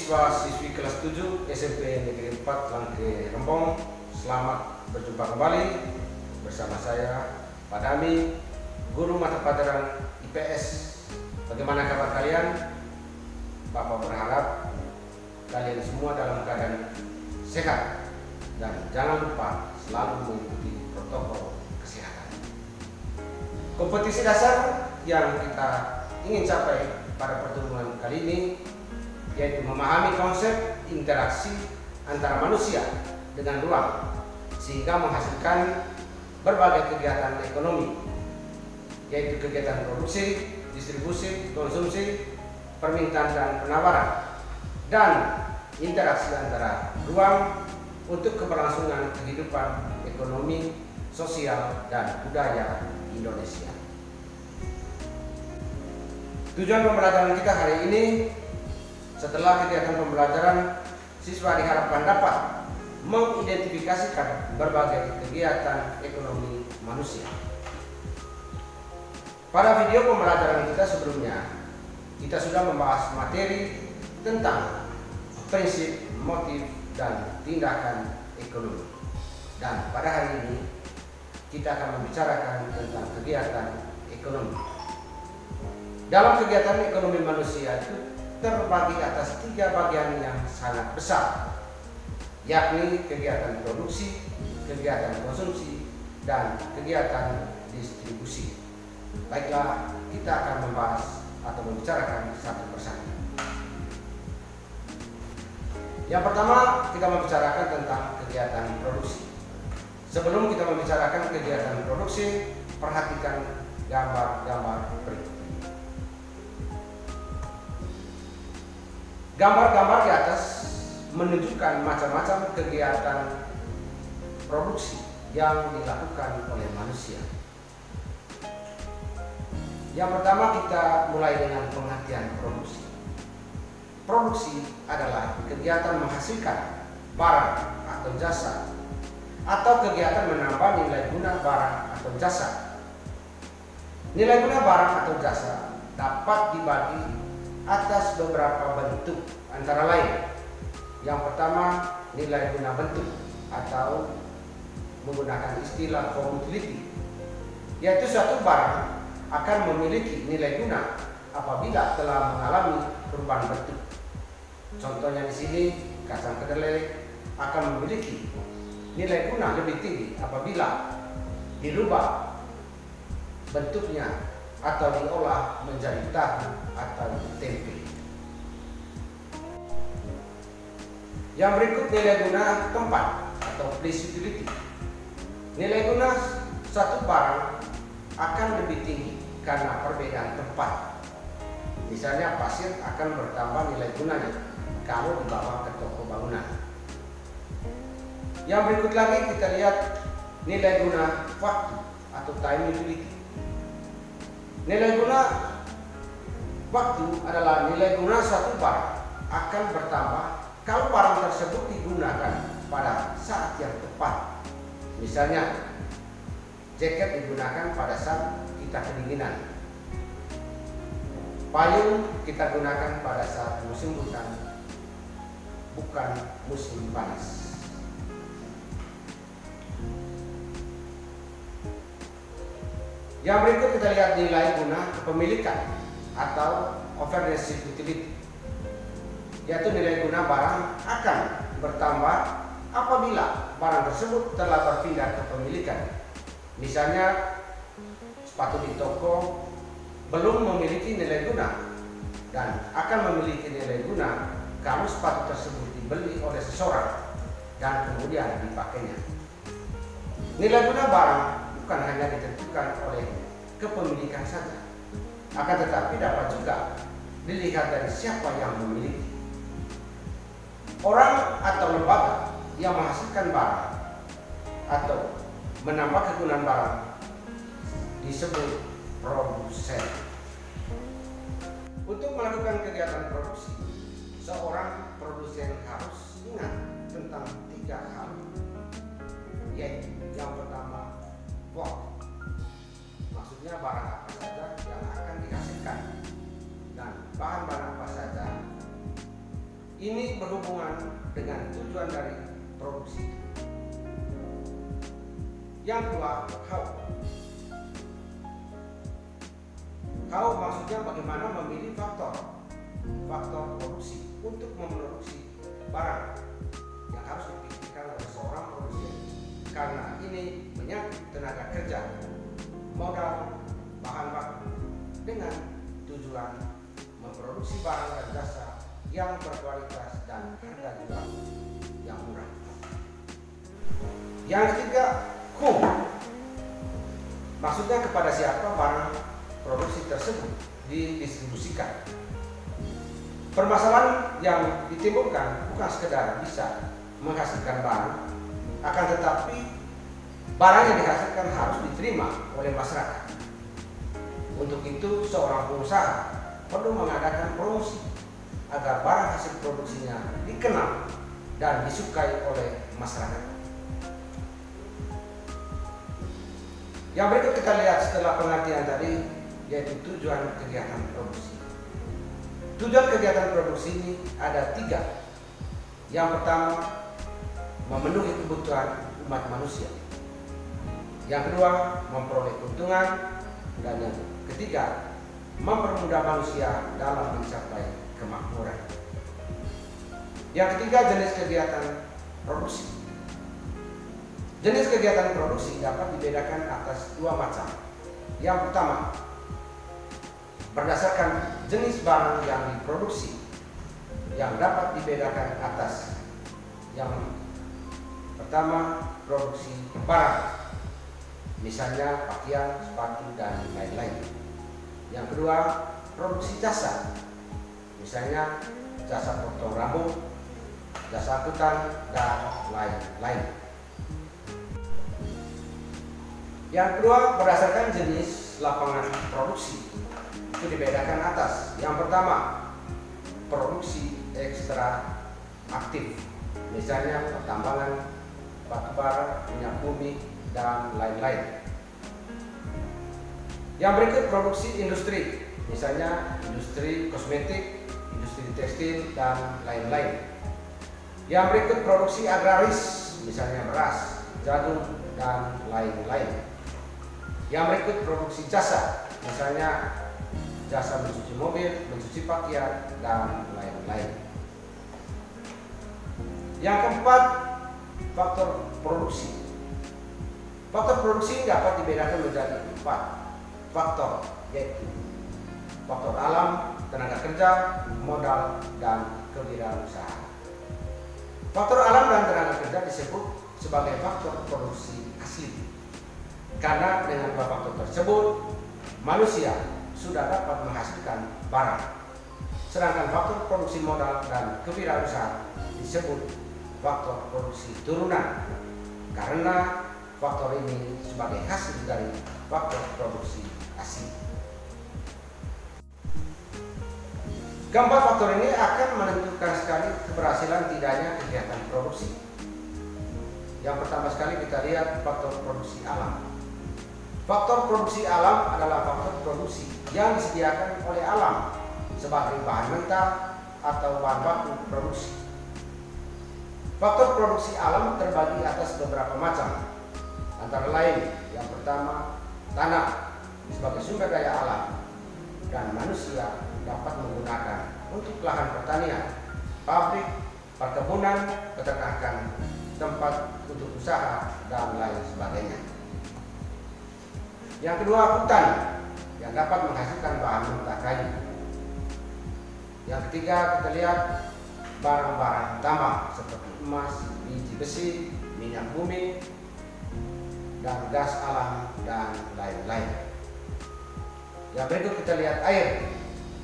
Siswa-siswi kelas 7 SMP Negeri 4 Langke Rempong, selamat berjumpa kembali bersama saya, Pak Dami, Guru Mata Pelajaran IPS. Bagaimana kabar kalian? Bapak berharap kalian semua dalam keadaan sehat dan jangan lupa selalu mengikuti protokol kesehatan. Kompetisi dasar yang kita ingin capai pada pertemuan kali ini yaitu memahami konsep interaksi antara manusia dengan ruang sehingga menghasilkan berbagai kegiatan ekonomi, yaitu kegiatan produksi, distribusi, konsumsi, permintaan dan penawaran, dan interaksi antara ruang untuk keberlangsungan kehidupan ekonomi, sosial, dan budaya Indonesia. Tujuan pembelajaran kita hari ini, setelah kegiatan pembelajaran, siswa diharapkan dapat mengidentifikasikan berbagai kegiatan ekonomi manusia. Pada video pembelajaran kita sebelumnya, kita sudah membahas materi tentang prinsip, motif, dan tindakan ekonomi. Dan pada hari ini, kita akan membicarakan tentang kegiatan ekonomi. Dalam kegiatan ekonomi manusia itu terbagi atas 3 bagian yang sangat besar, yakni kegiatan produksi, kegiatan konsumsi, dan kegiatan distribusi. Baiklah, kita akan membahas atau membicarakan satu persatu. Yang pertama, kita membicarakan tentang kegiatan produksi. Sebelum kita membicarakan kegiatan produksi, perhatikan gambar-gambar berikut. Gambar-gambar di atas menunjukkan macam-macam kegiatan produksi yang dilakukan oleh manusia. Yang pertama, kita mulai dengan pengertian produksi. Produksi adalah kegiatan menghasilkan barang atau jasa, atau kegiatan menambah nilai guna barang atau jasa. Nilai guna barang atau jasa dapat dibagi atas beberapa bentuk, antara lain: yang pertama, nilai guna bentuk atau menggunakan istilah form utility, yaitu suatu barang akan memiliki nilai guna apabila telah mengalami perubahan bentuk. Contohnya di sini, kacang kedelai akan memiliki nilai guna lebih tinggi apabila dirubah bentuknya atau diolah menjadi tahu atau tempe. Yang berikut, nilai guna tempat atau place utility. Nilai guna satu barang akan lebih tinggi karena perbedaan tempat. Misalnya, pasir akan bertambah nilai gunanya kalau dibawa ke toko bangunan. Yang berikut lagi kita lihat nilai guna waktu atau time utility. Nilai guna waktu adalah nilai guna suatu barang akan bertambah kalau barang tersebut digunakan pada saat yang tepat. Misalnya, jaket digunakan pada saat kita kedinginan. Payung kita gunakan pada saat musim hujan, bukan musim panas. Yang berikut kita lihat nilai guna kepemilikan atau ownership utility, yaitu nilai guna barang akan bertambah apabila barang tersebut telah berpindah kepemilikan. Misalnya, sepatu di toko belum memiliki nilai guna dan akan memiliki nilai guna kalau sepatu tersebut dibeli oleh seseorang dan kemudian dipakainya. Nilai guna barang bukan hanya ditentukan oleh kepemilikan saja, akan tetapi dapat juga dilihat dari siapa yang memiliki. Orang atau lembaga yang menghasilkan barang atau menambah kegunaan barang disebut produsen. Untuk melakukan kegiatan produksi, seorang produsen harus ingat tentang 3 hal, yaitu yang pertama, what, maksudnya barang apa saja yang akan dihasilkan dan bahan-bahan apa saja Ini berhubungan dengan tujuan dari produksi. Yang kedua, how. How maksudnya bagaimana memilih faktor produksi untuk memproduksi barang yang harus dipikirkan oleh seorang produsen, karena ini menyangkut tenaga kerja, modal, bahan baku, dengan tujuan memproduksi barang dan jasa yang berkualitas dan harga jual yang murah. Yang ketiga, whom. Maksudnya kepada siapa barang produksi tersebut didistribusikan. Permasalahan yang ditimbulkan bukan sekedar bisa menghasilkan barang, akan tetapi barang yang dihasilkan harus diterima oleh masyarakat. Untuk itu, seorang pengusaha perlu mengadakan promosi agar barang hasil produksinya dikenal dan disukai oleh masyarakat. Yang berikut kita lihat setelah pengertian tadi, yaitu tujuan kegiatan produksi. Tujuan kegiatan produksi ini ada 3. Yang pertama, memenuhi kebutuhan umat manusia. Yang kedua, memperoleh keuntungan. Dan yang ketiga, mempermudah manusia dalam mencapai kemakmuran. Yang ketiga, jenis kegiatan produksi. Jenis kegiatan produksi dapat dibedakan atas 2 macam. Yang pertama, berdasarkan jenis barang yang diproduksi, yang dapat dibedakan atas yang pertama, produksi barang, misalnya pakaian, sepatu, dan lain-lain. Yang kedua, produksi jasa, misalnya jasa potong rambut, jasa angkutan, dan lain-lain. Yang kedua, berdasarkan jenis lapangan produksi, itu dibedakan atas. Yang pertama, produksi ekstra aktif, misalnya pertambangan, batubara, minyak bumi, dan lain-lain. Yang berikut, produksi industri, misalnya industri kosmetik, industri tekstil, dan lain-lain. Yang berikut, produksi agraris, misalnya beras, jagung, dan lain-lain. Yang berikut, produksi jasa, misalnya jasa mencuci mobil, mencuci pakaian, dan lain-lain. Yang keempat, faktor produksi. Faktor produksi dapat dibedakan menjadi 4 faktor, yaitu faktor alam, tenaga kerja, modal, dan kewirausahaan. Faktor alam dan tenaga kerja disebut sebagai faktor produksi asli, karena dengan 2 faktor tersebut manusia sudah dapat menghasilkan barang. Sedangkan faktor produksi modal dan kewirausahaan disebut faktor produksi turunan, karena faktor ini sebagai hasil dari faktor produksi asli. Keempat faktor ini akan menentukan sekali keberhasilan tidaknya kegiatan produksi. Yang pertama sekali kita lihat faktor produksi alam. Faktor produksi alam adalah faktor produksi yang disediakan oleh alam sebagai bahan mentah atau bahan baku produksi. Faktor produksi alam terbagi atas beberapa macam, antara lain yang pertama, tanah sebagai sumber daya alam dan manusia dapat menggunakan untuk lahan pertanian, pabrik, perkebunan, peternakan, tempat untuk usaha, dan lain sebagainya. Yang kedua, hutan yang dapat menghasilkan bahan mentah kayu. Yang ketiga, kita lihat barang-barang tambang seperti emas, biji besi, minyak bumi, dan gas alam, dan lain-lain. Yang berikut kita lihat air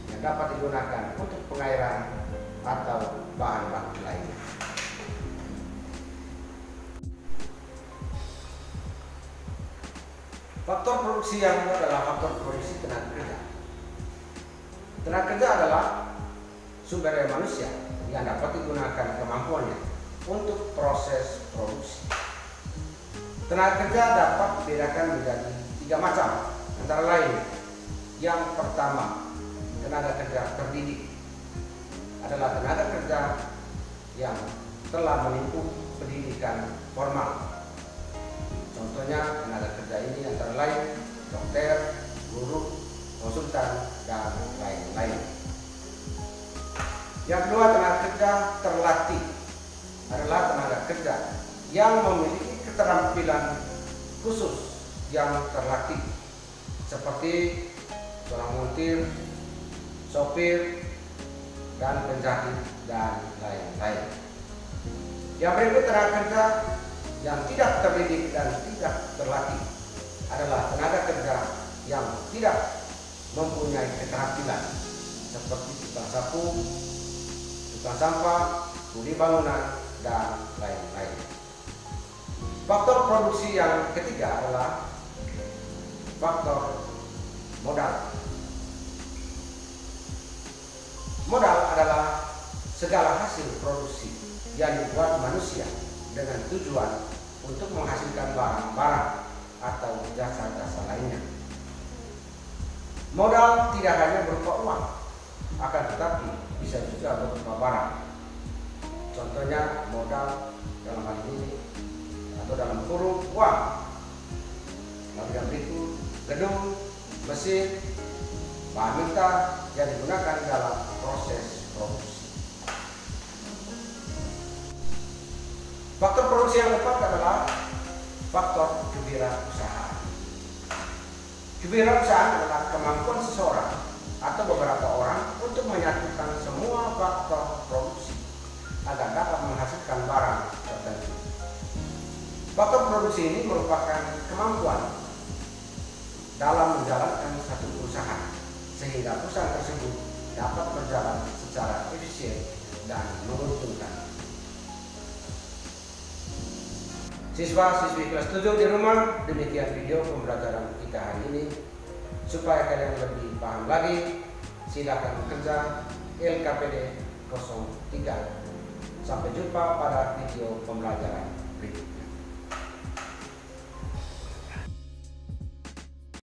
yang dapat digunakan untuk pengairan atau bahan baku lainnya. Faktor produksi yang kedua adalah faktor produksi tenaga kerja. Tenaga kerja adalah sumber daya manusia yang dapat digunakan kemampuannya untuk proses produksi. Tenaga kerja dapat dibedakan menjadi 3 macam, antara lain yang pertama, tenaga kerja terdidik adalah tenaga kerja yang telah menempuh pendidikan formal. Contohnya tenaga kerja ini antara lain dokter, guru, konsultan, dan lain-lain. Yang kedua, tenaga kerja terlatih adalah tenaga kerja yang memiliki keterampilan khusus yang terlatih seperti seorang montir, sopir, dan penjahit, dan lain-lain. Yang berikut, tenaga kerja yang tidak terdidik dan tidak terlatih adalah tenaga kerja yang tidak mempunyai keterampilan seperti tukang sapu, tukang sampah, kuli bangunan, dan lain-lain. Faktor produksi yang ketiga adalah faktor modal. Modal adalah segala hasil produksi yang dibuat manusia dengan tujuan untuk menghasilkan barang-barang atau jasa-jasa lainnya. Modal tidak hanya berupa uang, akan tetapi bisa juga berupa barang. Contohnya modal dalam hal ini atau dalam kurung uang, lalu yang berikut gedung, mesin, bahan mentah yang digunakan dalam proses produksi. Faktor produksi yang keempat adalah faktor kewirausahaan. Kewirausahaan adalah kemampuan seseorang atau beberapa orang untuk menyatukan semua faktor produksi agar dapat menghasilkan barang tertentu. Faktor produksi ini merupakan kemampuan dalam menjalankan satu usaha sehingga usaha tersebut dapat berjalan secara efisien dan menguntungkan. Siswa-siswi kelas 7 di rumah, demikian video pembelajaran kita hari ini. Supaya kalian lebih paham lagi, silakan bekerja LKPD 03. Sampai jumpa pada video pembelajaran berikut.